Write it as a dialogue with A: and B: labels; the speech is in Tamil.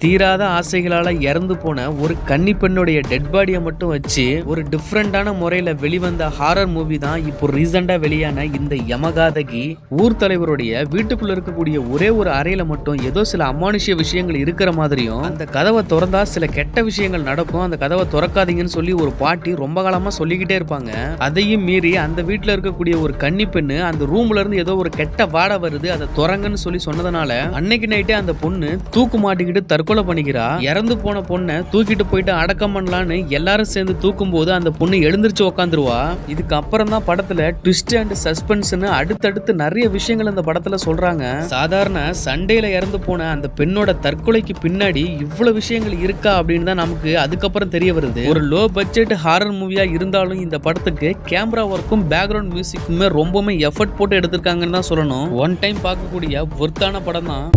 A: தீராத ஆசைகளால இறந்து போன ஒரு கன்னி பெண்ணுடைய டெட் பாடியை மட்டும் வச்சு ஒரு டிஃப்ரெண்டான முறையில வெளிவந்த ஹாரர் மூவி தான் இப்போ ரீசெண்டா வெளியான இந்த யமகாதகி. ஊர் தலைவருடைய வீட்டுக்குள்ள இருக்கக்கூடிய ஒரே ஒரு அறையில மட்டும் ஏதோ சில அமானுஷ்ய விஷயங்கள் இருக்கிற மாதிரியும், அந்த கதவை திறந்தா சில கெட்ட விஷயங்கள் நடக்கும், அந்த கதவை திறக்காதீங்கன்னு சொல்லி ஒரு பாட்டி ரொம்ப காலமா சொல்லிக்கிட்டே இருப்பாங்க. அதையும் மீறி அந்த வீட்டுல இருக்கக்கூடிய ஒரு கன்னி பெண்ணு அந்த ரூம்ல இருந்து ஏதோ ஒரு கெட்ட வாடை வருது, அதை திறங்கன்னு சொல்லி சொன்னதுனால அன்னைக்கு நைட்டே அந்த பொண்ணு தூக்கு மாட்டிக்கிட்டு தற்கொலை பண்ணிக்கிறா. இறந்து போன பொண்ணை தூக்கிட்டு போயிட்டு அடக்கம் பண்ணலான்னு எல்லாரும் சேர்ந்து தூக்கும் போது அந்த பொண்ணு எழுந்திருச்சு உட்காந்துருவா. இதுக்கு அப்புறம் தான் படத்துல ட்விஸ்ட் அண்ட் சஸ்பென்ஸ்னு அடுத்தடுத்து நிறைய விஷயங்கள் இந்த படத்துல சொல்றாங்க. சாதாரண சண்டேல இறந்து போன அந்த பெண்ணோட தற்கொலைக்கு பின்னாடி இவ்வளவு விஷயங்கள் இருக்கா அப்படின்னு தான் நமக்கு அதுக்கப்புறம் தெரிய வருது. ஒரு லோ பட்ஜெட் ஹாரர் மூவியா இருந்தாலும் இந்த படத்துக்கு கேமரா ஒர்க்கும் பேக்ரவுண்ட் மியூசிக்குமே ரொம்பவுமே எஃபர்ட் போட்டு எடுத்திருக்காங்கன்னு தான் சொல்லணும். ஒன் டைம் பார்க்கக்கூடிய ஒர்த்தான படம் தான்.